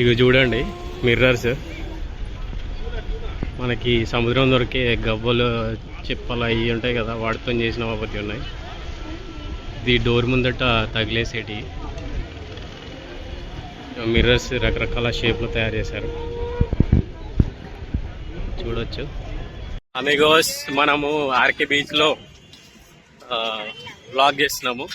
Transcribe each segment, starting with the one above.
ఇవి చూడండి మిర్రర్స్. మనకి సముద్రం దొరికే గవ్వలు చిప్పలు అవి ఉంటాయి కదా, వాటితో చేసిన ఒకటి ఉన్నాయి. ఇది డోర్ ముందట తగిలేసేటి మిర్రర్స్ రకరకాల షేప్లో తయారు చేశారు, చూడొచ్చు. అమిగోస్, మనము ఆర్కే బీచ్లో వ్లాగ్ చేస్తున్నాము.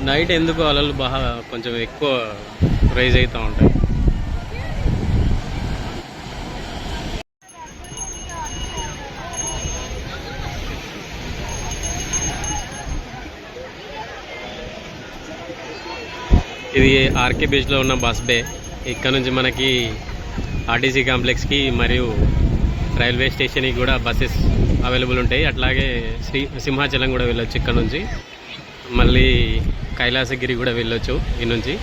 నైట్ ఎందుకు అలలు బాగా కొంచెం ఎక్కువ రైజ్ అవుతూ ఉంటాయి. ఇది ఆర్కే బీచ్లో ఉన్న బస్ బే. ఇక్కడ నుంచి మనకి ఆర్టీసీ కాంప్లెక్స్కి మరియు రైల్వే స్టేషన్కి కూడా బస్సెస్ అవైలబుల్ ఉంటాయి. అట్లాగే సింహాచలం కూడా వెళ్ళొచ్చు ఇక్కడ నుంచి. మళ్ళీ కైలాసగిరి కూడా వెళ్ళొచ్చు ఈ నుంచి.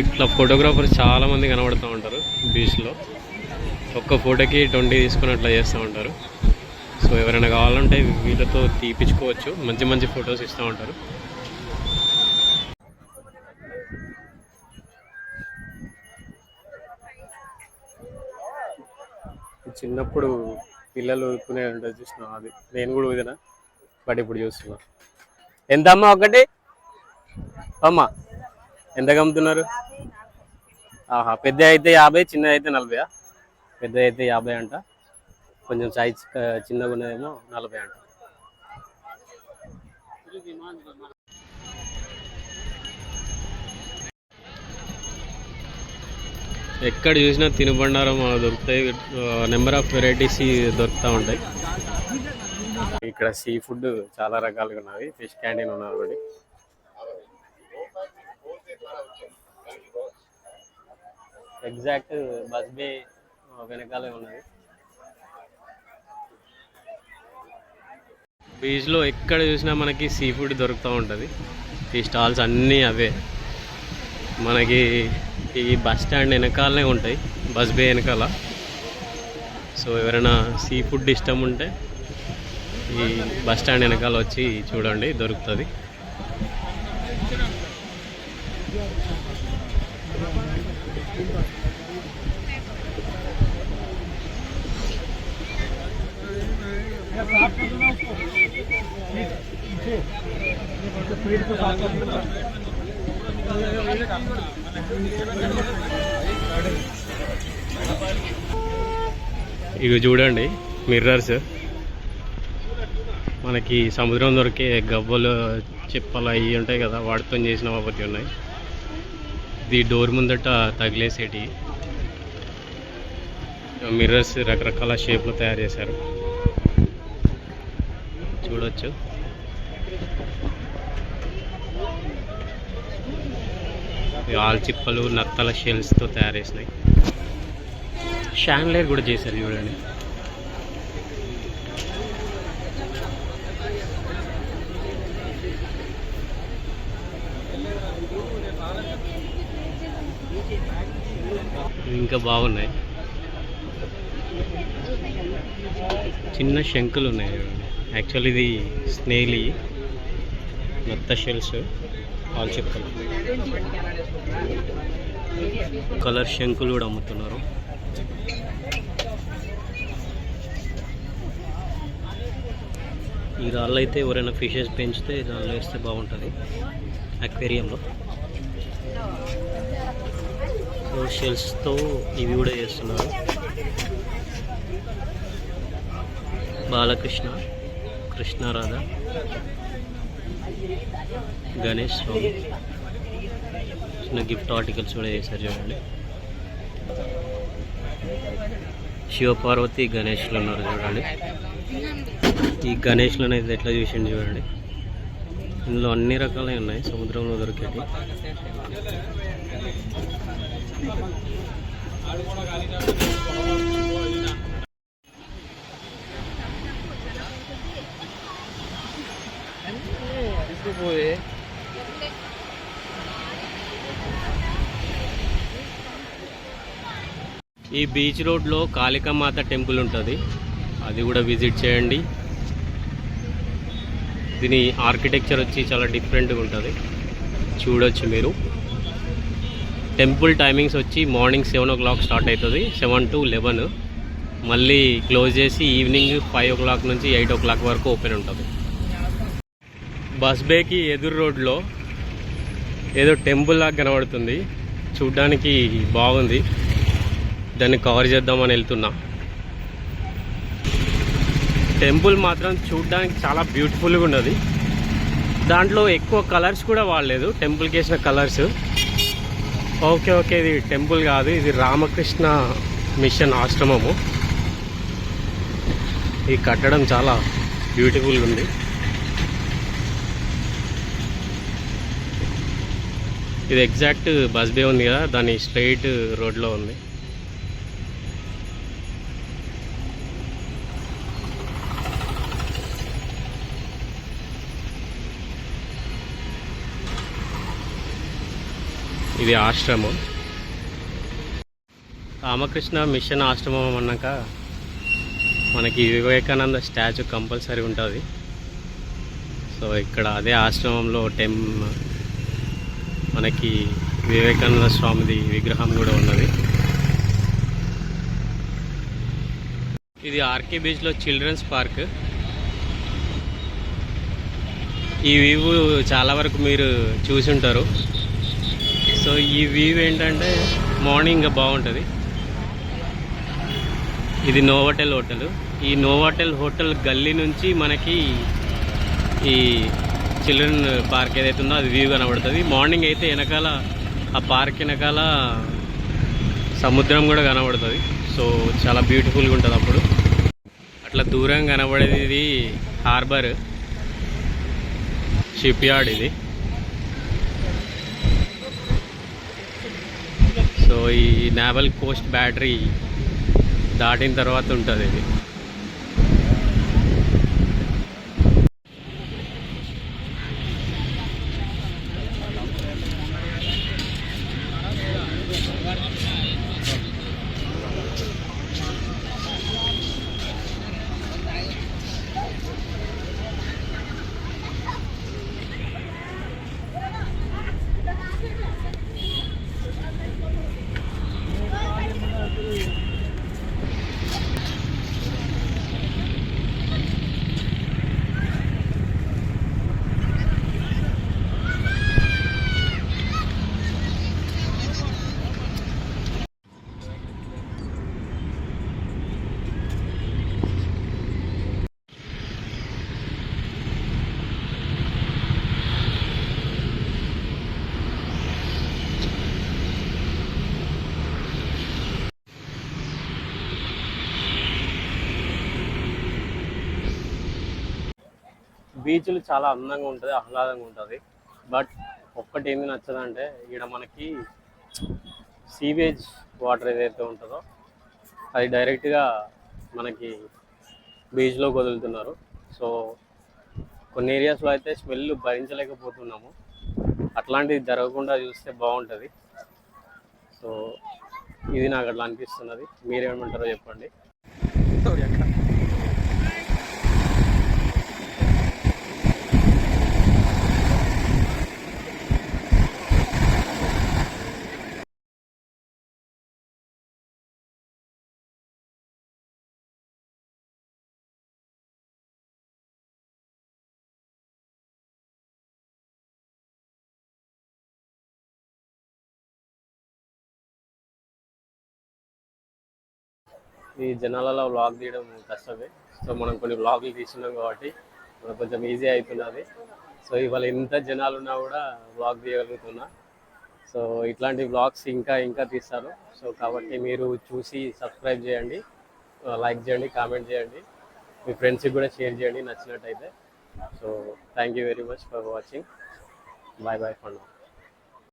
ఇట్లా ఫోటోగ్రాఫర్స్ చాలామంది కనబడుతూ ఉంటారు బీచ్లో. ఒక్క ఫోటోకి 20 తీసుకుని అట్లా చేస్తూ ఉంటారు. సో ఎవరైనా కావాలంటే వీళ్ళతో తీపించుకోవచ్చు, మంచి మంచి ఫొటోస్ ఇస్తూ ఉంటారు. చిన్నప్పుడు పిల్లలు ఊరుకునే ఉంటుంది చూసిన, అది నేను కూడా ఊదినా, బట్ ఇప్పుడు చూస్తున్నా. ఎంత అమ్మా ఒకటి? అమ్మా ఎంత అమ్ముతున్నారు? ఆహా, పెద్ద అయితే 50, చిన్న అయితే 40. పెద్ద అయితే 50 అంట, కొంచెం సైజ్ చిన్నగా ఉన్నదేమో 40 అంట. ఎక్కడ చూసినా తినుబండారం దొరుకుతాయి. నెంబర్ ఆఫ్ వెరైటీస్ దొరుకుతూ ఉంటాయి. ఇక్కడ సీ ఫుడ్ చాలా రకాలుగా ఉన్నది. ఫిష్ క్యాంటీన్ ఉన్నది ఒకటి. ఎగ్జాక్ట్ బస్ బే వెనకాలే ఉన్నది. బీచ్లో ఎక్కడ చూసినా మనకి సీ ఫుడ్ దొరుకుతూ ఉంటుంది. ఈ స్టాల్స్ అన్నీ అవే. మనకి ఈ బస్ స్టాండ్ వెనకాలనే ఉంటాయి, బస్ బే వెనకాల. సో ఎవరైనా సీ ఫుడ్ ఇష్టం ఉంటే ఈ బస్ స్టాండ్ వెనకాల వచ్చి చూడండి, దొరుకుతుంది. ఇవి చూడండి మిర్రర్స్. మనకి సముద్రం దొరికే గవ్వలు చిప్పలు అవి ఉంటాయి కదా, వాటితో చేసిన ఒకటి ఉన్నాయి. ఇది డోర్ ముందట తగిలేసేటి మిర్రర్స్ రకరకాల షేప్లో తయారు చేశారు, చూడొచ్చు. ఆల్ చిప్పలు నత్తల షెల్స్తో తయారు చేసినాయి. షాండ్లేర్ కూడా చేశారు చూడండి. ఇంకా బాగున్నాయి. చిన్న శంకులు ఉన్నాయి చూడండి. యాక్చువల్లీ ఇది స్నేలీ నత్త షెల్స్, ఆల్ చిప్పలు. కలర్ శంకులు కూడా అమ్ముతున్నారు. ఈ రాళ్ళు అయితే ఎవరైనా ఫిషెస్ పెంచితే దానిలో వేస్తే బాగుంటుంది అక్వేరియంలో. సో షెల్స్తో ఇవి కూడా చేస్తున్నారు. బాలకృష్ణ, కృష్ణారాధ, గణేష్ స్వామి, చిన్న గిఫ్ట్ ఆర్టికల్స్ కూడా చేశారు చూడండి. శివపార్వతి గణేష్లు ఉన్నారు చూడండి. ఈ గణేష్లు అనేది ఎట్లా చూసిండు చూడండి. ఇందులో అన్ని రకాలే ఉన్నాయి, సముద్రంలో దొరికేటి. ఈ బీచ్ రోడ్లో కాళికామాత టెంపుల్ ఉంటుంది, అది కూడా విజిట్ చేయండి. దీని ఆర్కిటెక్చర్ వచ్చి చాలా డిఫరెంట్గా ఉంటుంది, చూడొచ్చు మీరు. టెంపుల్ టైమింగ్స్ వచ్చి మార్నింగ్ 7 o'clock స్టార్ట్ అవుతుంది, 7 to 11. మళ్ళీ క్లోజ్ చేసి ఈవినింగ్ 5 o'clock నుంచి 8 o'clock వరకు ఓపెన్ ఉంటుంది. బస్ బేకి ఎదురు రోడ్లో ఏదో టెంపుల్ లాగా కనబడుతుంది, చూడ్డానికి బాగుంది. దాన్ని కవర్ చేద్దామని వెళ్తున్నా. టెంపుల్ మాత్రం చూడ్డానికి చాలా బ్యూటిఫుల్గా ఉన్నది. దాంట్లో ఎక్కువ కలర్స్ కూడా వాడలేదు, టెంపుల్కి వేసిన కలర్స్. ఓకే, ఇది టెంపుల్ కాదు, ఇది రామకృష్ణ మిషన్ ఆశ్రమము. ఈ కట్టడం చాలా బ్యూటిఫుల్గా ఉంది. ఇది ఎగ్జాక్ట్ బస్ బే ఉంది కదా, దాని స్ట్రైట్ రోడ్లో ఉంది. ఇది ఆశ్రమం, రామకృష్ణ మిషన్ ఆశ్రమం అన్నాక మనకి వివేకానంద స్టాచ్యూ కంపల్సరీ ఉంటుంది. సో ఇక్కడ అదే ఆశ్రమంలో మనకి వివేకానంద స్వామిది విగ్రహం కూడా ఉన్నది. ఇది ఆర్కే బీచ్లో చిల్డ్రన్స్ పార్క్. ఈ వ్యూ చాలా వరకు మీరు చూసి ఉంటారు. సో ఈ వ్యూ ఏంటంటే మార్నింగ్ బాగుంటుంది. ఇది నోవాటెల్ హోటల్. ఈ నోవాటెల్ హోటల్ గల్లీ నుంచి మనకి ఈ చిల్డ్రన్ పార్క్ ఏదైతే ఉందో అది వ్యూ కనబడుతుంది. మార్నింగ్ అయితే వెనకాల ఆ పార్క్ వెనకాల సముద్రం కూడా కనబడుతుంది. సో చాలా బ్యూటిఫుల్గా ఉంటుంది. అప్పుడు అట్లా దూరంగా కనబడేది ఇది హార్బర్, షిప్ యార్డ్ ఇది. సో ఈ నేవల్ కోస్ట్ బ్యాటరీ దాటిన తర్వాత ఉంటుంది ఇది. బీచ్లు చాలా అందంగా ఉంటుంది, ఆహ్లాదంగా ఉంటుంది. బట్ ఒక్కటి ఏంది నచ్చదంటే ఇక్కడ మనకి సీవేజ్ వాటర్ ఏదైతే ఉంటుందో అది డైరెక్ట్గా మనకి బీచ్లో వదులుతున్నారు. సో కొన్ని ఏరియాస్లో అయితే స్మెల్ భరించలేకపోతున్నాము. అట్లాంటిది జరగకుండా చూస్తే బాగుంటుంది. సో ఇది నాకు అట్లా అనిపిస్తున్నది. మీరేమంటారో చెప్పండి. ఈ జనాలలో వ్లాగ్ తీయడం కష్టమే. సో మనం కొన్ని వ్లాగులు తీస్తున్నాం కాబట్టి మనకు కొంచెం ఈజీ అవుతున్నది. సో ఇవాళ ఎంత జనాలు ఉన్నా కూడా వ్లాగ్ తీయగలుగుతున్నా. సో ఇట్లాంటి వ్లాగ్స్ ఇంకా తీస్తారు. సో కాబట్టి మీరు చూసి సబ్స్క్రైబ్ చేయండి, లైక్ చేయండి, కామెంట్ చేయండి, మీ ఫ్రెండ్స్కి కూడా షేర్ చేయండి నచ్చినట్టయితే. So thank you very much for watching. Bye for now.